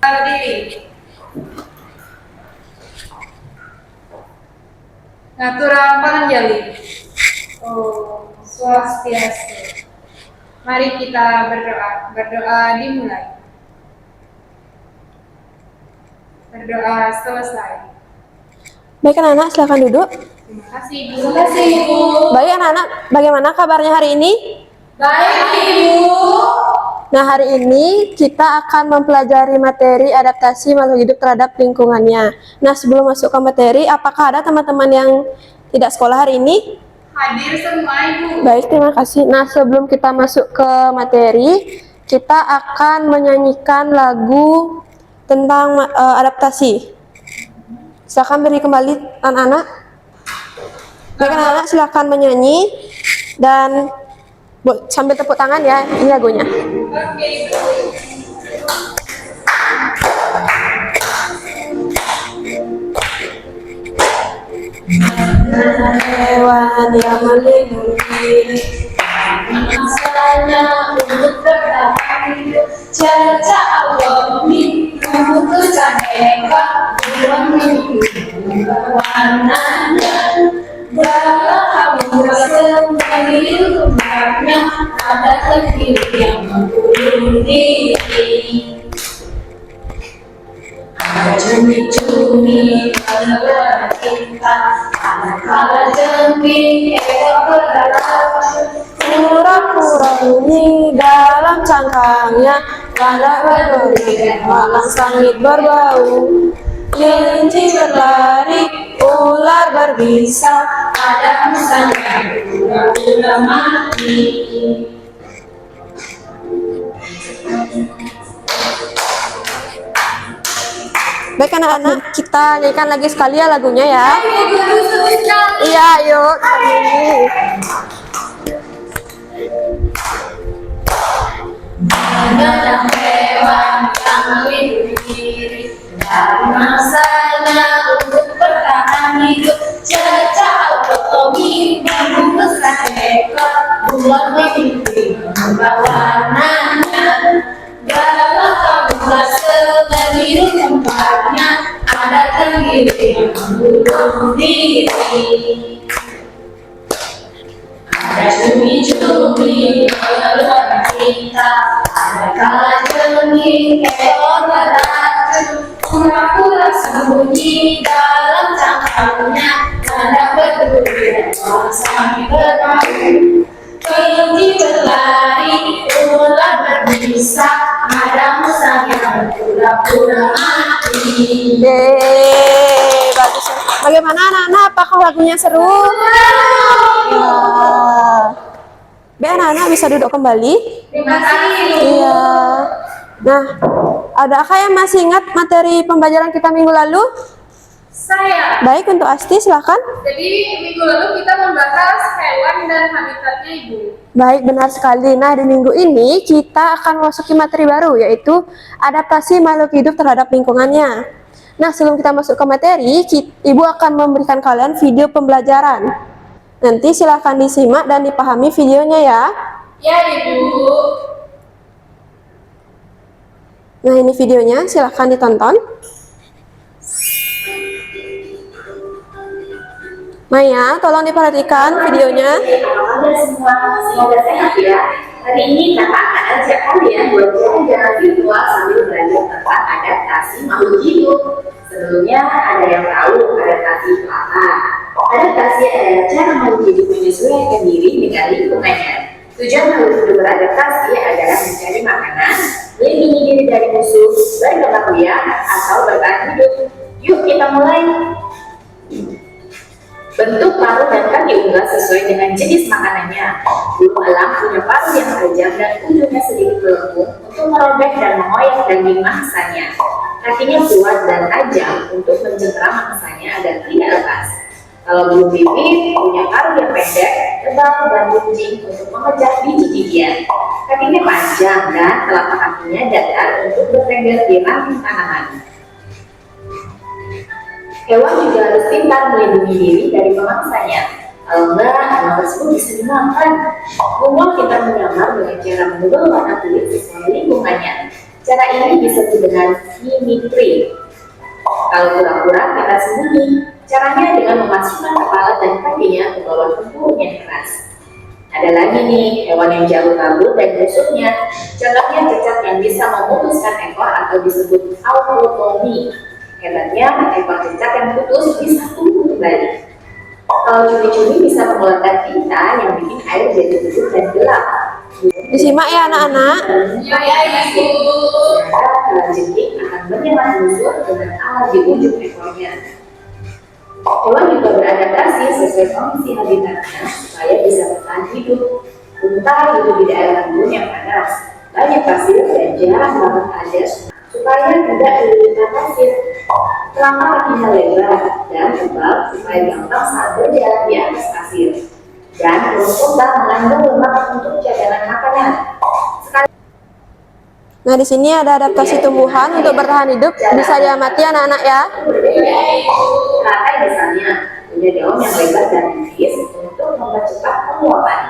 Berdiri. Natural Panjali. Oh, Swastiastu. Mari kita berdoa. Berdoa dimulai. Berdoa selesai. Baik anak-anak, silakan duduk. Terima kasih Ibu. Terima kasih Ibu. Baik anak-anak, bagaimana kabarnya hari ini? Baik Ibu. Nah, hari ini kita akan mempelajari materi adaptasi makhluk hidup terhadap lingkungannya. Nah, sebelum masuk ke materi, apakah ada teman-teman yang tidak sekolah hari ini? Hadir semua Ibu. Baik, terima kasih. Nah, sebelum kita masuk ke materi, kita akan menyanyikan lagu tentang adaptasi. Silakan beri kembali anak-anak. Baik anak-anak, silakan menyanyi dan sambil tepuk tangan ya. Ini lagunya. Oke Ibu. Hewan yang melindungi Masanya untuk bertahan hidup. Cerca Allah memutuskan hewan warnanya. Walau kamu sendiri kembangnya, ada negeri yang membunuh diri. Ada cumi-cumi pada kita, ada kala jengking ekor berdarah. kura-kura ini dalam cangkangnya, ada berbeda malang sangit berbau. Kelinci berlari, ular berbisa, Ada musanya pura-pura mati. Baik anak-anak, kita nyanyikan lagi sekali ya lagunya ya. Iya, yuk kita nyanyi. Ada hewan yang melindungi diri dari masanya untuk bertahan hidup. Cerca otomi membungkuskan ekor bulan mimpi warnanya. Dalam kabut seluruh tempatnya, ada tenggiri yang membunuh diri. Ada cumi-cumi menelan kita, ada kala jengking ekor beracun. Kura-kura sembunyi dalam cangkangnya, ada berduri orang sambil berbau. Kelinci berlari, ular berbisa, ada musanya berpura-pura mati. Bagus. Bagaimana anak-anak? Apakah lagunya seru? Ya. Baik anak-anak, bisa duduk kembali. Terima kasih. Iya. Nah, adakah yang masih ingat materi pembelajaran kita minggu lalu? Saya. Baik, untuk Asti silakan. Jadi minggu lalu kita membahas hewan dan habitatnya Ibu. Baik, benar sekali. Nah, di minggu ini kita akan memasuki materi baru, yaitu adaptasi makhluk hidup terhadap lingkungannya. Nah, sebelum kita masuk ke materi, Ibu akan memberikan kalian video pembelajaran. Nanti silakan disimak dan dipahami videonya ya. Ya Ibu. Nah, ini videonya, silakan ditonton. Maya, tolong diperhatikan videonya. Halo semua, semoga sehat ya. Hari ini kakak akan ajak kalian buat jalan-jalan virtual sambil belajar tentang adaptasi makhluk hidup. Sebelumnya ada yang tahu adaptasi itu apa? Adaptasi adalah cara makhluk hidup menyesuaikan diri dengan lingkungannya. Tujuan makhluk hidup beradaptasi adalah mencari makanan, melindungi diri dari musuh, berkembang biak, atau bertahan hidup. Yuk kita mulai. Bentuk paruh dapat diunggah sesuai dengan jenis makanannya. Burung elang punya paruh yang tajam dan ujungnya sedikit melengkung untuk merobek dan mengoyak daging mangsanya. Kakinya kuat dan tajam untuk mencengkeram mangsanya agar tidak lepas. Kalau burung pipit punya paruh yang pendek, tebal dan runcing untuk mengejar biji-bijian. Kakinya panjang dan telapak kakinya datar untuk bertengger di ranting tanaman. Hewan juga harus pintar melindungi diri dari pemangsanya. Kalau enggak, hewan tersebut bisa dimakan. Bunglon pintar menyamar dengan cara mengubah warna kulit sesuai lingkungannya. Cara ini disebut dengan mimikri. Kalau pura-pura kita sembunyi, caranya dengan memasukkan kepala dan kakinya ke bawah tempurung yang keras. Ada lagi nih, hewan yang jauh kabur dan musuhnya. Contohnya cecak yang bisa memutuskan ekor atau disebut autotomi. Hebatnya, ekor cecak yang putus bisa tumbuh kembali. Kalau cumi-cumi bisa mengeluarkan tinta yang bikin air jadi biru dan gelap. Disimak ya anak-anak. Ya, Ibu. Ternyata kalajengking akan menyerang musuh dengan alat di ujung ekornya. Hewan juga beradaptasi sesuai kondisi habitatnya supaya bisa bertahan hidup. Unta hidup di daerah gurun yang panas, banyak pasir dan jarang banget ada supaya tidak kelilipan pasir. Kelapa kakinya lebar dan tebal supaya gampang saat berjalan di atas pasir. Dan burung unta mengandung lemak untuk cadangan makanan. Nah, di sini ada adaptasi tumbuhan untuk bertahan hidup. Bisa diamati anak-anak ya. Teratai misalnya punya daun yang lebar dan tipis untuk mempercepat penguapan.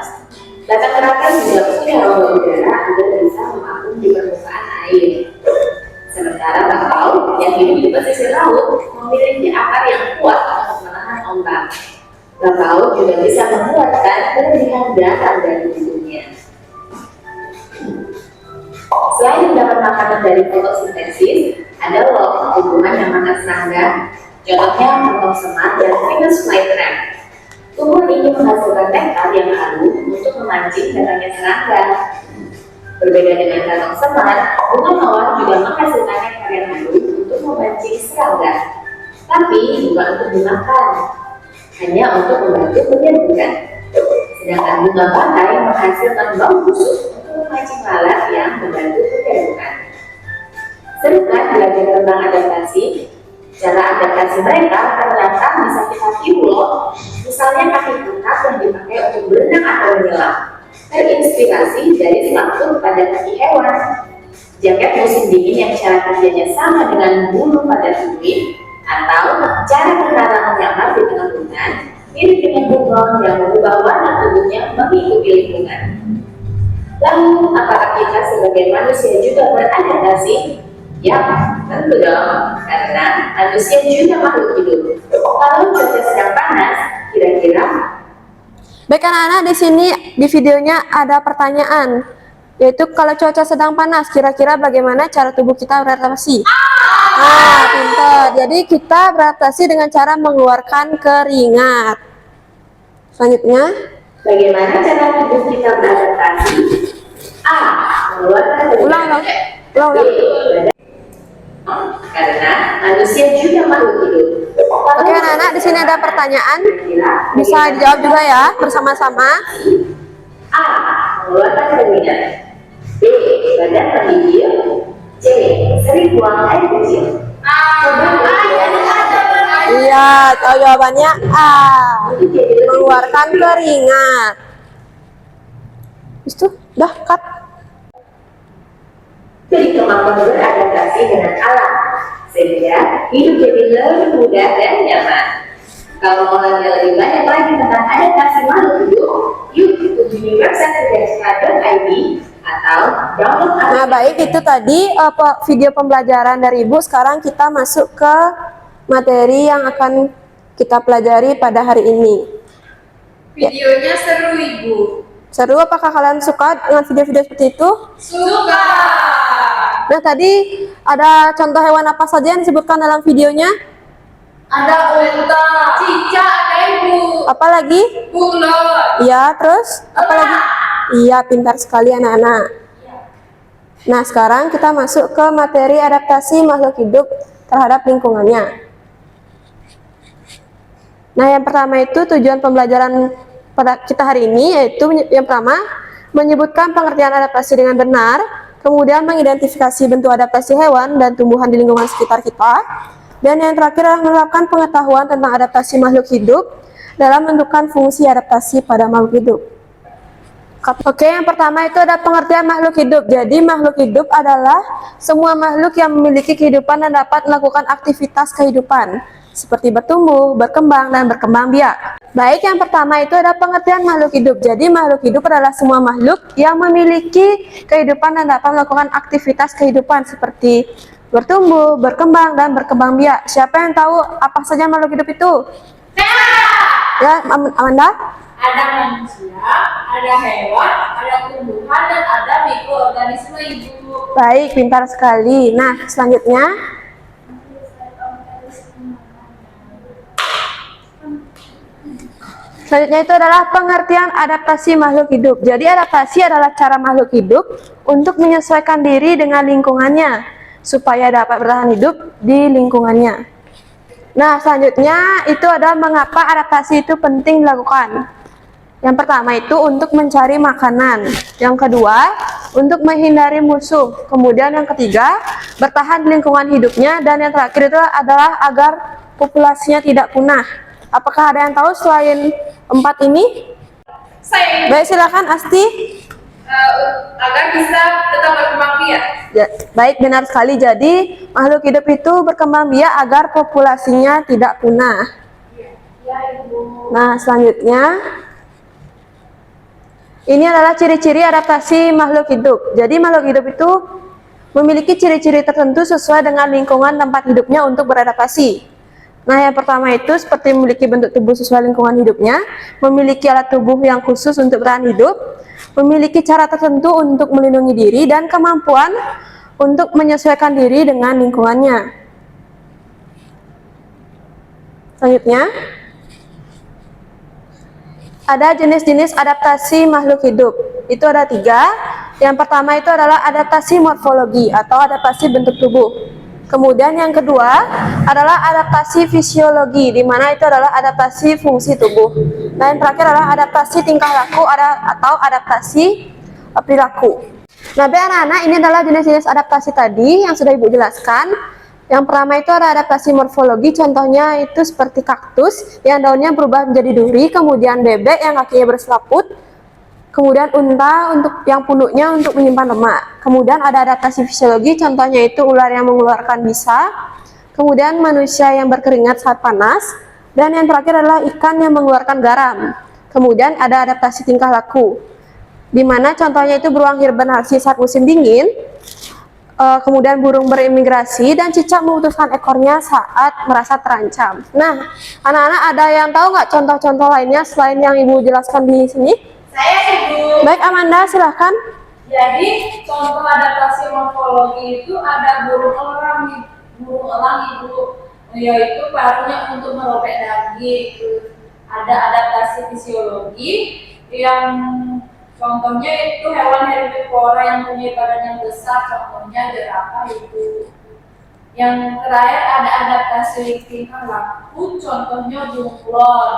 Batang teratai juga punya rongga udara agar bisa mengapung di permukaan air. Sementara bakau yang hidup di pesisir laut memiliki akar yang kuat untuk menahan ombak. Bakau juga bisa mengeluarkan kelebihan darah dari tubuhnya. Selain mendapat makanan dari fotosintesis, ada loh tumbuhan yang makan serangga. Contohnya kantong semar dan Venus flytrap. Tumbuhan ini menghasilkan nektar yang harum untuk memancing datangnya serangga. Berbeda dengan kantong semar, bunga mawar juga menghasilkan nektar yang harum untuk memancing serangga. Tapi bukan untuk dimakan, hanya untuk membantu penyembuhan. Sedangkan bunga bangkai menghasilkan bau busuk untuk memancing lalat yang membantu penyembuhan. Seru kan belajar tentang adaptasi? Cara adaptasi mereka ternyata bisa kita tiru loh. Misalnya kaki kakak yang dipakai untuk berenang atau menyelam, terinspirasi dari selaput pada kaki hewan. Jaket musim dingin yang cara kerjanya sama dengan bulu pada penguin, atau cara bertarang menyamar di tengah hutan, mirip dengan bunglon yang mengubah warna tubuhnya mengikuti lingkungan. Lalu, apakah kita sebagai manusia juga beradaptasi? Ya, tentu dong, karena manusia juga makhluk hidup. Kalau cuaca sedang panas, kira-kira? Baik anak-anak, di sini di videonya ada pertanyaan, yaitu kalau cuaca sedang panas, kira-kira bagaimana cara tubuh kita beradaptasi? Nah, pintar. Jadi kita beradaptasi dengan cara mengeluarkan keringat. Selanjutnya, Bagaimana cara tubuh kita beradaptasi? A. Mengeluarkan ulang. Karena manusia juga makhluk hidup. Oke anak-anak, di sini ada pertanyaan, bisa dijawab juga ya bersama-sama. A. Mengeluarkan keringat. B. Badan menggigil. C. Sering buang air kecil. Iya, tahu jawabannya A. Mengeluarkan keringat. Itu dah cut. Jadi kemampuan beradaptasi dengan alam, sehingga hidup jadi lebih mudah dan nyaman. Kalau mau belajar lebih banyak lagi tentang adaptasi makhluk hidup, yuk kunjungi website cerdaska.id atau download aplikasi. Nah baik, itu tadi video pembelajaran dari Ibu. Sekarang kita masuk ke materi yang akan kita pelajari pada hari ini. Videonya seru, Ibu. Seru, apakah kalian suka dengan video-video seperti itu? Suka. Nah tadi ada contoh hewan apa saja yang disebutkan dalam videonya? Ada unta, cicak, ada Ibu. Apa lagi? Bunglon. Iya, terus apa lagi? Iya, pintar sekali anak-anak. Nah, sekarang kita masuk ke materi adaptasi makhluk hidup terhadap lingkungannya. Nah, yang pertama itu tujuan pembelajaran pada kita hari ini, yaitu yang pertama, menyebutkan pengertian adaptasi dengan benar, kemudian mengidentifikasi bentuk adaptasi hewan dan tumbuhan di lingkungan sekitar kita, dan yang terakhir adalah menerapkan pengetahuan tentang adaptasi makhluk hidup dalam menentukan fungsi adaptasi pada makhluk hidup. Oke, yang pertama itu ada pengertian makhluk hidup. Jadi makhluk hidup adalah semua makhluk yang memiliki kehidupan dan dapat melakukan aktivitas kehidupan. seperti bertumbuh, berkembang, dan berkembang biak. Baik, yang pertama itu ada pengertian makhluk hidup. Jadi makhluk hidup adalah semua makhluk yang memiliki kehidupan dan dapat melakukan aktivitas kehidupan seperti bertumbuh, berkembang, dan berkembang biak. Siapa yang tahu apa saja makhluk hidup itu? Ya, Amanda? Ada manusia, ada hewan, ada tumbuhan, dan ada mikroorganisme Ibu. Baik, pintar sekali. Nah, selanjutnya itu adalah pengertian adaptasi makhluk hidup. Jadi adaptasi adalah cara makhluk hidup untuk menyesuaikan diri dengan lingkungannya supaya dapat bertahan hidup di lingkungannya. Nah, selanjutnya itu adalah mengapa adaptasi itu penting dilakukan. Yang pertama itu untuk mencari makanan. Yang kedua, untuk menghindari musuh. Kemudian yang ketiga, bertahan di lingkungan hidupnya. Dan yang terakhir itu adalah agar populasinya tidak punah. Apakah ada yang tahu selain 4 ini? Saya Baik, silakan Asti. agar bisa tetap berkembang biak. Ya, baik, benar sekali. Jadi makhluk hidup itu berkembang biak agar populasinya tidak punah. Ya, Ibu. Nah, selanjutnya ini adalah ciri-ciri adaptasi makhluk hidup. Jadi makhluk hidup itu memiliki ciri-ciri tertentu sesuai dengan lingkungan tempat hidupnya untuk beradaptasi. Nah, yang pertama itu seperti memiliki bentuk tubuh sesuai lingkungan hidupnya, memiliki alat tubuh yang khusus untuk bertahan hidup, memiliki cara tertentu untuk melindungi diri, dan kemampuan untuk menyesuaikan diri dengan lingkungannya. Selanjutnya, ada jenis-jenis adaptasi makhluk hidup. Itu ada 3. Yang pertama itu adalah adaptasi morfologi atau adaptasi bentuk tubuh. Kemudian yang kedua adalah adaptasi fisiologi, di mana itu adalah adaptasi fungsi tubuh. Dan yang terakhir adalah adaptasi tingkah laku atau adaptasi perilaku. Nah, anak-anak, ini adalah jenis-jenis adaptasi tadi yang sudah Ibu jelaskan. Yang pertama itu ada adaptasi morfologi, contohnya itu seperti kaktus yang daunnya berubah menjadi duri, kemudian bebek yang kakinya berselaput, kemudian unta untuk yang punuknya untuk menyimpan lemak. Kemudian ada adaptasi fisiologi, contohnya itu ular yang mengeluarkan bisa, kemudian manusia yang berkeringat saat panas, dan yang terakhir adalah ikan yang mengeluarkan garam. Kemudian ada adaptasi tingkah laku, di mana contohnya itu beruang hibernasi saat musim dingin, kemudian burung berimigrasi, dan cicak memutuskan ekornya saat merasa terancam. Nah, anak-anak ada yang tahu nggak contoh-contoh lainnya selain yang Ibu jelaskan di sini? Saya Ibu. Baik, Amanda, silahkan. Jadi contoh adaptasi morfologi itu ada burung elang Ibu, yaitu paruhnya untuk merobek daging. Ada adaptasi fisiologi yang contohnya itu hewan herbivora yang punya badan yang besar, contohnya jerapah itu. Yang terakhir ada adaptasi tingkah laku, contohnya bunglon,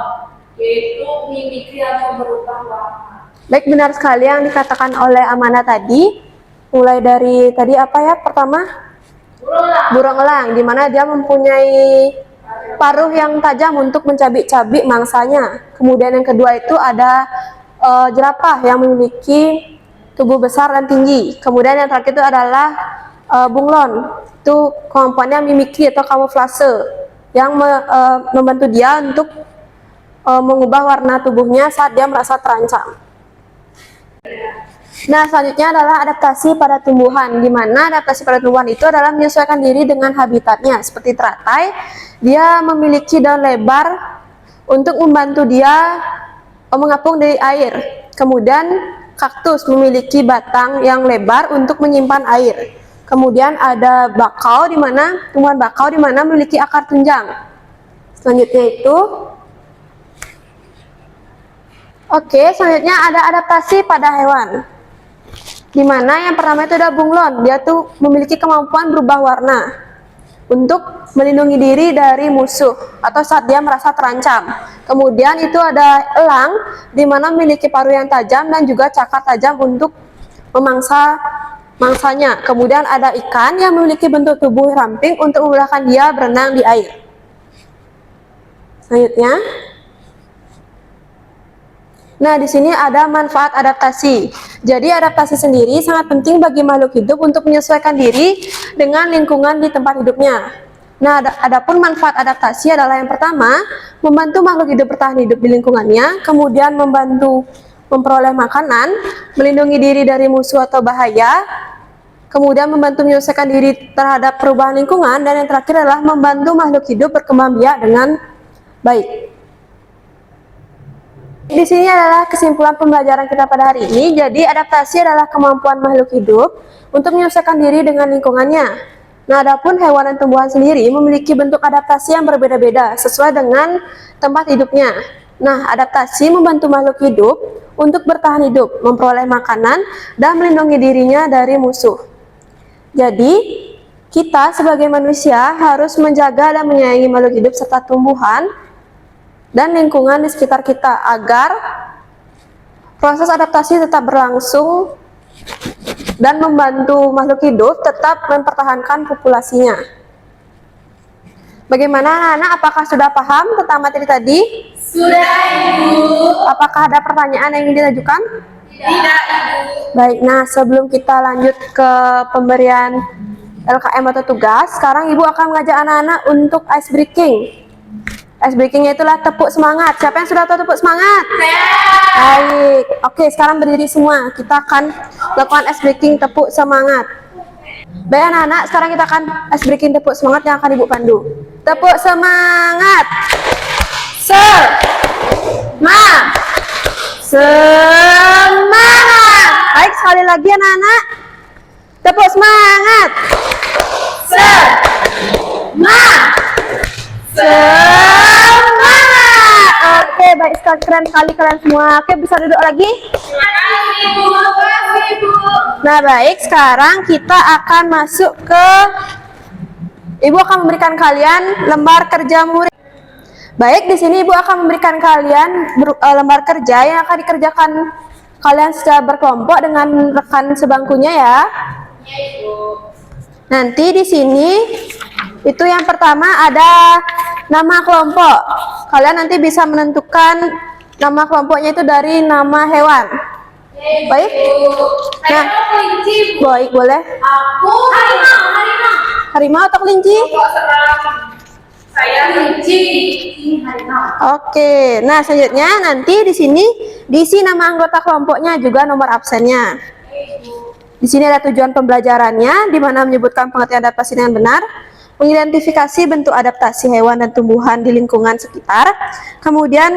yaitu mimikri atau berubah warna. Baik, benar sekali yang dikatakan oleh Amanda tadi. Mulai dari tadi apa ya? Pertama, burung elang, di mana dia mempunyai paruh yang tajam untuk mencabik-cabik mangsanya. Kemudian yang kedua itu ada jerapah yang memiliki tubuh besar dan tinggi. Kemudian yang terakhir itu adalah bunglon, itu kemampuannya mimikri atau kamuflase yang membantu dia untuk mengubah warna tubuhnya saat dia merasa terancam. Nah, selanjutnya adalah adaptasi pada tumbuhan, di mana adaptasi pada tumbuhan itu adalah menyesuaikan diri dengan habitatnya. Seperti teratai, dia memiliki daun lebar untuk membantu dia mengapung dari air. Kemudian kaktus memiliki batang yang lebar untuk menyimpan air. Kemudian ada bakau, di mana tumbuhan bakau di mana memiliki akar tunjang. Selanjutnya itu selanjutnya ada adaptasi pada hewan. Di mana yang pertama itu ada bunglon, dia tuh memiliki kemampuan berubah warna untuk melindungi diri dari musuh atau saat dia merasa terancam. Kemudian itu ada elang, di mana memiliki paruh yang tajam dan juga cakar tajam untuk memangsa mangsanya. Kemudian ada ikan yang memiliki bentuk tubuh ramping untuk memudahkan dia berenang di air. Selanjutnya, nah, di sini ada manfaat adaptasi. Jadi adaptasi sendiri sangat penting bagi makhluk hidup untuk menyesuaikan diri dengan lingkungan di tempat hidupnya. Nah, adapun manfaat adaptasi adalah yang pertama, membantu makhluk hidup bertahan hidup di lingkungannya, kemudian membantu memperoleh makanan, melindungi diri dari musuh atau bahaya, kemudian membantu menyelesaikan diri terhadap perubahan lingkungan, dan yang terakhir adalah membantu makhluk hidup berkembang biak dengan baik. Di sini adalah kesimpulan pembelajaran kita pada hari ini. Jadi, adaptasi adalah kemampuan makhluk hidup untuk menyelesaikan diri dengan lingkungannya. Nah, adapun hewan dan tumbuhan sendiri memiliki bentuk adaptasi yang berbeda-beda sesuai dengan tempat hidupnya. Nah, adaptasi membantu makhluk hidup untuk bertahan hidup, memperoleh makanan, dan melindungi dirinya dari musuh. Jadi, kita sebagai manusia harus menjaga dan menyayangi makhluk hidup serta tumbuhan dan lingkungan di sekitar kita agar proses adaptasi tetap berlangsung dan membantu makhluk hidup tetap mempertahankan populasinya. Bagaimana anak-anak? Apakah sudah paham tentang materi tadi? Sudah, Ibu. Apakah ada pertanyaan yang ingin diajukan? Tidak, Ibu. Baik, nah sebelum kita lanjut ke pemberian LKM atau tugas, sekarang Ibu akan mengajak anak-anak untuk ice breaking. Ice breakingnya itulah tepuk semangat. Siapa yang sudah tahu tepuk semangat? Baik. Oke, sekarang berdiri semua. Kita akan lakukan ice breaking tepuk semangat. Baik anak-anak, sekarang kita akan ice breaking tepuk semangat yang akan Ibu pandu. Tepuk semangat. Semangat. Baik, sekali lagi anak-anak. Tepuk semangat. Semangat. Oke, baik sekali, keren sekali kalian semua. Oke, bisa duduk lagi? Terima kasih, Ibu. Terima kasih, Ibu. Nah, baik, sekarang kita akan masuk ke Ibu akan memberikan kalian lembar kerja murid. Baik, di sini Ibu akan memberikan kalian lembar kerja yang akan dikerjakan kalian secara berkelompok dengan rekan sebangkunya ya. Ya, Ibu. Nanti di sini itu yang pertama ada nama kelompok. Kalian nanti bisa menentukan nama kelompoknya itu dari nama hewan. Ya, Ibu. Baik. Saya Nah. mau kelinci, Bu. Baik, boleh. Aku harimau. Harimau atau kelinci? Kok serang? Saya kelinci. Ini harimau. Oke. Nah, selanjutnya nanti di sini diisi nama anggota kelompoknya juga nomor absennya. Ya, Ibu. Di sini ada tujuan pembelajarannya, di mana menyebutkan pengertian adaptasi dengan benar, mengidentifikasi bentuk adaptasi hewan dan tumbuhan di lingkungan sekitar, kemudian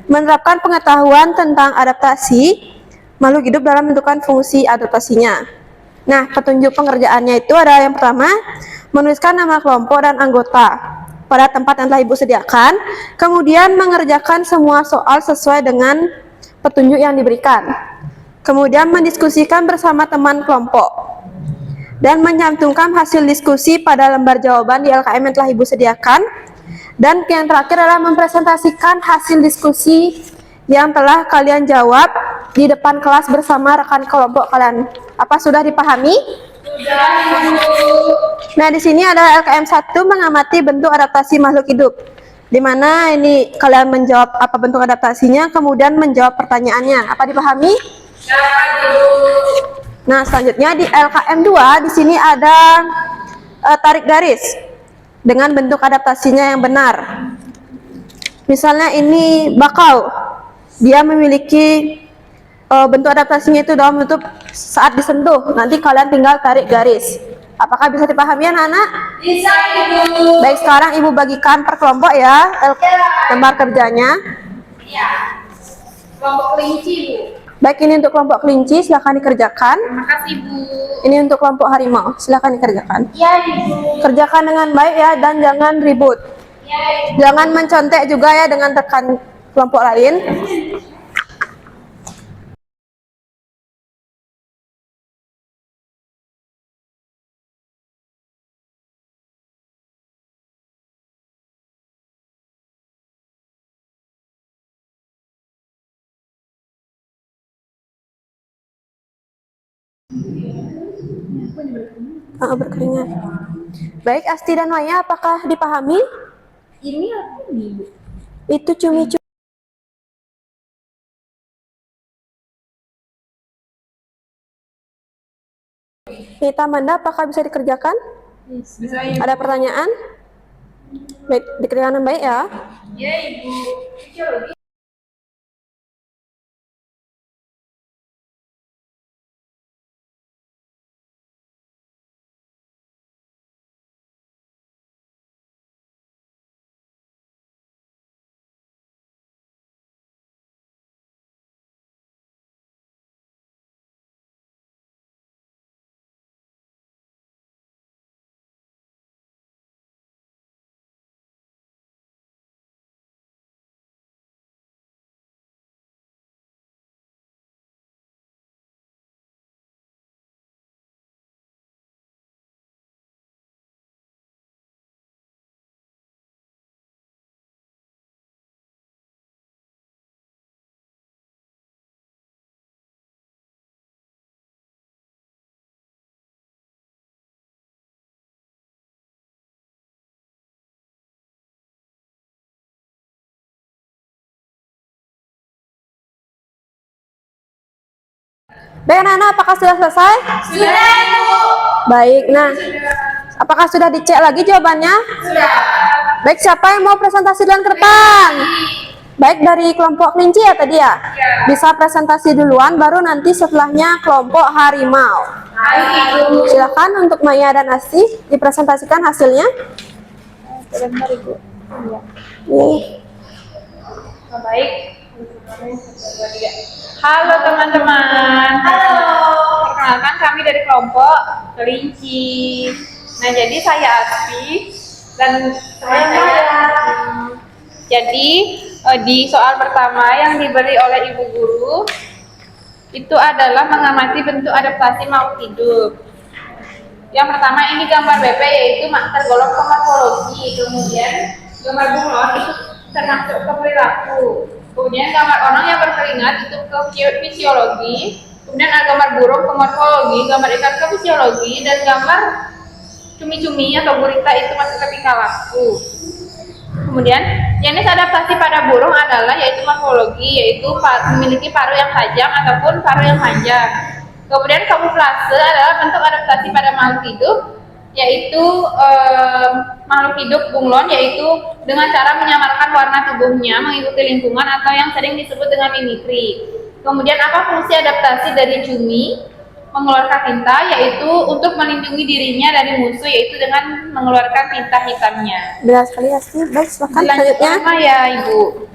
menerapkan pengetahuan tentang adaptasi makhluk hidup dalam menentukan fungsi adaptasinya. Nah, petunjuk pengerjaannya itu ada yang pertama, menuliskan nama kelompok dan anggota pada tempat yang telah Ibu sediakan, kemudian mengerjakan semua soal sesuai dengan petunjuk yang diberikan. Kemudian mendiskusikan bersama teman kelompok dan mencantumkan hasil diskusi pada lembar jawaban di LKM yang telah Ibu sediakan. Dan yang terakhir adalah mempresentasikan hasil diskusi yang telah kalian jawab di depan kelas bersama rekan kelompok kalian. Apa sudah dipahami? Sudah, Ibu. Nah, di sini ada LKM 1 mengamati bentuk adaptasi makhluk hidup. Di mana ini kalian menjawab apa bentuk adaptasinya, kemudian menjawab pertanyaannya. Apa dipahami? Nah, selanjutnya di LKM 2 di sini ada tarik garis dengan bentuk adaptasinya yang benar. Misalnya ini bakau. Dia memiliki bentuk adaptasinya itu dalam bentuk saat disentuh. Nanti kalian tinggal tarik garis. Apakah bisa dipahami anak-anak? Bisa, Ibu. Baik, sekarang Ibu bagikan per kelompok ya lembar kerjanya. Ya. Kelompok kelinci, Bu. Baik, ini untuk kelompok kelinci, silakan dikerjakan. Terima kasih, Bu. Ini untuk kelompok harimau, silakan dikerjakan. Ya, Ibu. Kerjakan dengan baik ya, dan jangan ribut. Ya, Ibu. Jangan mencontek juga ya dengan rekan kelompok lain. Berkeringat. Baik, Asti dan Maya, apakah dipahami? Ini apa, Ibu? Itu cumi-cumi. Nita Amanda, apakah bisa dikerjakan? Bisa, Ibu. Ada pertanyaan? Baik, dikerjakan dengan baik ya. Ya, Ibu. Fisiologi. Baik anak-anak, apakah sudah selesai? Sudah, Ibu. Baik, nah apakah sudah dicek lagi jawabannya? Sudah. Baik, siapa yang mau presentasi duluan ke depan? Baik, dari kelompok kelinci ya tadi ya? Ya. Bisa presentasi duluan, baru nanti setelahnya kelompok harimau. Baik, Ibu. Silakan untuk Maya dan Asti dipresentasikan hasilnya. Sebentar Ibu. Nih. Baik. Halo teman-teman. Halo. Perkenalkan kami dari kelompok kelinci. Nah, jadi saya Asti dan teman saya. Jadi di soal pertama yang diberi oleh Ibu Guru itu adalah mengamati bentuk adaptasi makhluk hidup. Yang pertama ini gambar BP yaitu tergolong ke morfologi, kemudian gambar bunglon itu termasuk ke perilaku, kemudian gambar orang yang berkeringat itu ke fisiologi, kemudian ada gambar burung ke morfologi, gambar ikan ke fisiologi, dan gambar cumi-cumi atau gurita itu masuk ke tingkah laku. Kemudian jenis adaptasi pada burung adalah yaitu morfologi, yaitu memiliki paruh yang tajam ataupun paruh yang panjang. Kemudian kamuflase adalah bentuk adaptasi pada makhluk hidup, yaitu makhluk hidup bunglon, yaitu dengan cara menyamarkan warna tubuhnya mengikuti lingkungan atau yang sering disebut dengan mimikri. Kemudian apa fungsi adaptasi dari cumi? Mengeluarkan tinta, yaitu untuk melindungi dirinya dari musuh, yaitu dengan mengeluarkan tinta hitamnya. Benar sekali Asti. Baik, silakan Selanjutnya selanjutnya. ya Ibu.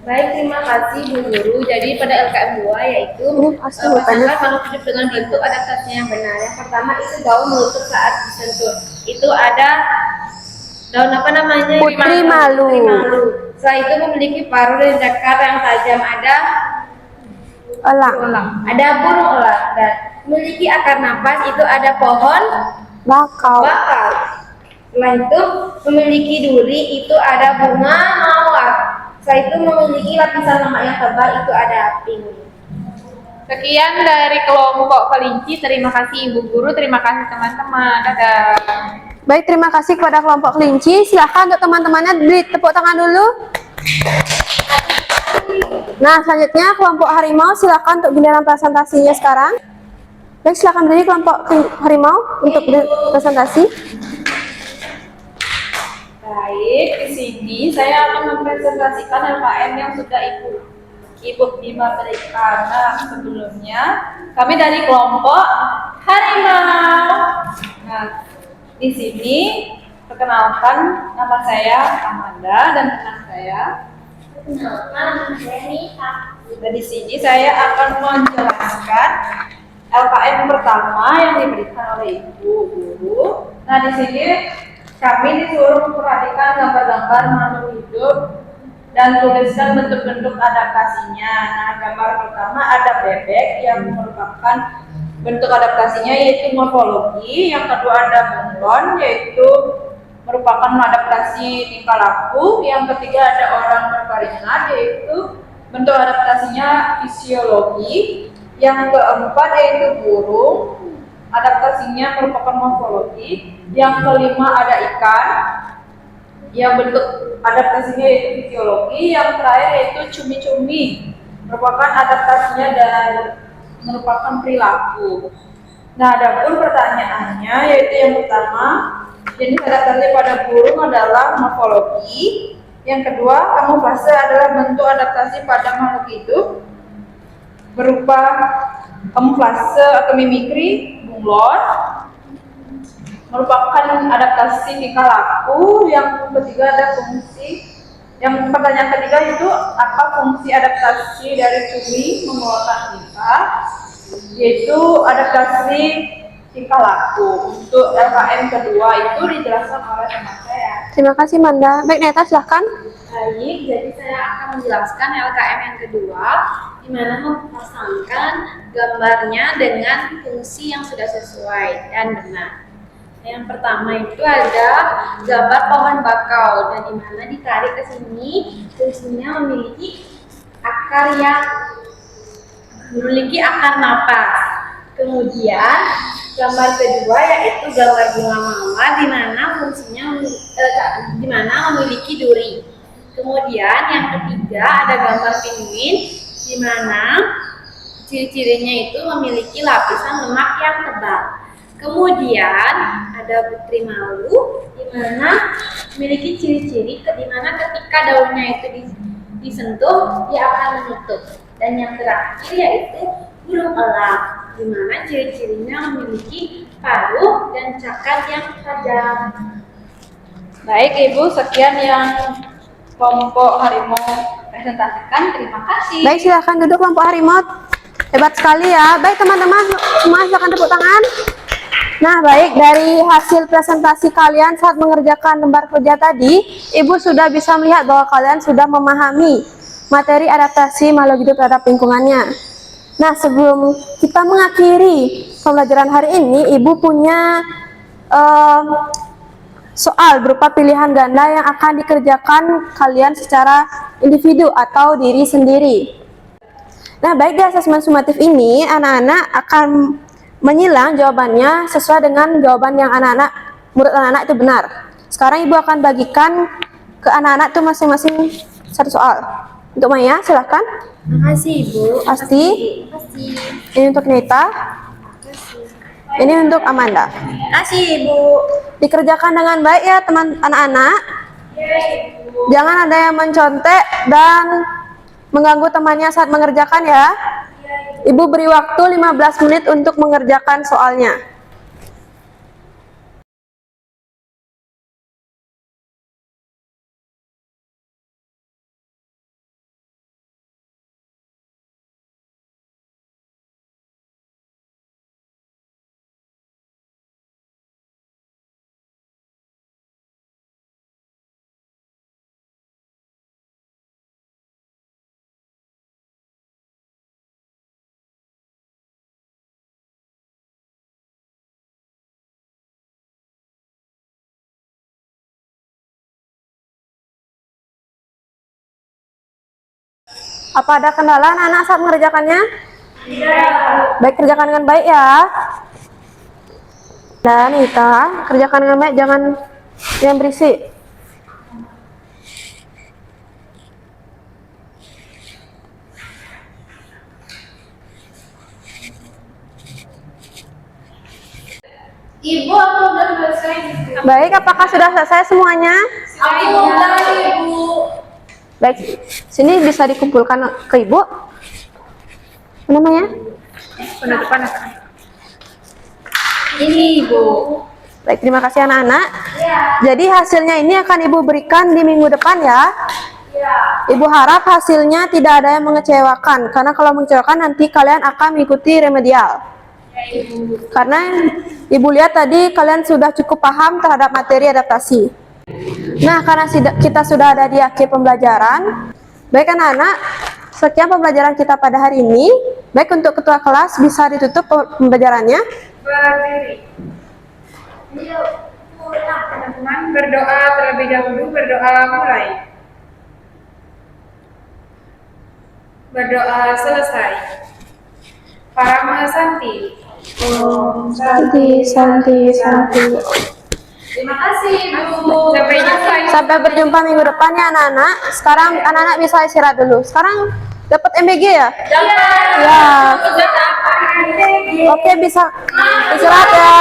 Baik, terima kasih Bu Guru. Jadi pada LKM 2 yaitu Pasti bukannya. pasangan makhluk hidup dengan bentuk adaptasinya yang benar. Yang pertama itu daun menutup saat disentuh. Itu ada daun apa namanya? Putri malu. Putri malu. Setelah itu memiliki paruh dan cakar yang tajam. Ada Elang. Ada burung elang. Dan memiliki akar napas itu ada pohon Bakau. bakau. Setelah itu memiliki duri itu ada bunga mawar. Setelah itu memiliki lapisan lemak yang tebal itu ada pink. Sekian dari kelompok kelinci. Terima kasih Ibu Guru, terima kasih teman-teman. Dadah. Baik, terima kasih kepada kelompok kelinci. Silahkan untuk teman-temannya beri tepuk tangan dulu. Nah, selanjutnya kelompok harimau, silahkan untuk giliran presentasinya sekarang. Baik, silahkan berdiri kelompok harimau untuk presentasi. Baik, di sini saya akan mempresentasikan LKM yang sudah Ibu Bima berikan. Nah, sebelumnya kami dari kelompok harimau. Nah, di sini perkenalkan nama saya Amanda dan teman saya. Dan di sini saya akan menjelaskan LKM pertama yang diberikan oleh Ibu Guru. Nah, di sini kami disuruh memperhatikan gambar-gambar makhluk hidup dan tuliskan bentuk-bentuk adaptasinya. Nah, gambar pertama ada bebek yang merupakan bentuk adaptasinya yaitu morfologi. Yang kedua ada bunglon yaitu merupakan adaptasi tingkah laku. Yang ketiga ada orang berkeringat yaitu bentuk adaptasinya fisiologi. Yang keempat yaitu burung, adaptasinya merupakan morfologi. Yang kelima ada ikan, yang bentuk adaptasinya yaitu fisiologi. Yang terakhir yaitu cumi-cumi, merupakan adaptasinya dan merupakan perilaku. Nah, adapun pertanyaannya yaitu yang pertama, jenis adaptasi pada burung adalah morfologi. Yang kedua, kamuflase adalah bentuk adaptasi pada makhluk hidup berupa kamuflase atau mimikri bunglon, merupakan adaptasi tingkah laku. Yang ketiga ada fungsi. Yang pertanyaan ketiga itu apa fungsi adaptasi dari cumi mengeluarkan tingkah, yaitu adaptasi tingkah laku. Untuk LKM kedua itu dijelaskan oleh teman saya. Terima kasih Manda. Baik Neta, silahkan. Baik, jadi saya akan menjelaskan LKM yang kedua, di mana memasangkan gambarnya dengan fungsi yang sudah sesuai dan benar. Yang pertama itu ada gambar pohon bakau, dan di mana ditarik ke sini, fungsinya memiliki akar napas. Kemudian gambar kedua yaitu gambar bunga mawar, di mana fungsinya memiliki duri. Kemudian yang ketiga ada gambar penguin, di mana ciri-cirinya itu memiliki lapisan lemak yang tebal. Kemudian ada putri malu, di mana memiliki ciri-ciri di mana ketika daunnya itu disentuh dia akan menutup. Dan yang terakhir yaitu burung elang, di mana ciri-cirinya memiliki paruh dan cakar yang tajam. Baik Ibu, sekian yang kelompok harimau presentasikan. Terima kasih. Baik, silahkan duduk kelompok harimau. Hebat sekali ya. Baik teman-teman, semua silakan tepuk tangan. Nah, baik, dari hasil presentasi kalian saat mengerjakan lembar kerja tadi, Ibu sudah bisa melihat bahwa kalian sudah memahami materi adaptasi makhluk hidup terhadap lingkungannya. Nah, sebelum kita mengakhiri pembelajaran hari ini, Ibu punya soal berupa pilihan ganda yang akan dikerjakan kalian secara individu atau diri sendiri. Nah, baik, di asesmen sumatif ini, anak-anak akan menyilang jawabannya sesuai dengan jawaban yang menurut anak-anak itu benar. Sekarang Ibu akan bagikan ke anak-anak itu masing-masing satu soal. Untuk Maya, silahkan. Makasih Ibu. Pasti. Makasih. Ini untuk Neta. Ini untuk Amanda. Makasih Ibu. Dikerjakan dengan baik ya teman anak-anak. Jangan ada yang mencontek dan mengganggu temannya saat mengerjakan ya. Ibu beri waktu 15 menit untuk mengerjakan soalnya. Apa ada kendala anak-anak saat mengerjakannya? Tidak. Baik, kerjakan dengan baik ya. Dan Ita, kerjakan dengan baik, jangan berisik. Ibu, aku udah selesai. Baik, apakah sudah selesai semuanya? Aku udah, Ibu. Baik, sini bisa dikumpulkan ke Ibu. Apa namanya? Penutupan apa? Ini Ibu. Baik, terima kasih anak-anak. Ya. Jadi hasilnya ini akan Ibu berikan di minggu depan ya. Ya. Ibu harap hasilnya tidak ada yang mengecewakan, karena kalau mengecewakan nanti kalian akan mengikuti remedial. Karena Ibu lihat tadi kalian sudah cukup paham terhadap materi adaptasi. Nah, karena kita sudah ada di akhir pembelajaran, baik anak-anak, sekian pembelajaran kita pada hari ini. Baik, untuk ketua kelas bisa ditutup pembelajarannya. Berdiri. Yuk, pulang. Teman-teman berdoa terlebih dahulu, berdoa mulai. Berdoa selesai. Para Mahasanti. Om Santi, Santi, Santi. Terima kasih, Ibu. Sampai jumpa. Sampai berjumpa minggu depan ya anak-anak. Sekarang anak-anak bisa istirahat dulu. Sekarang dapat MBG ya? Dapat. Ya. Dapat. Oke, bisa istirahat ya.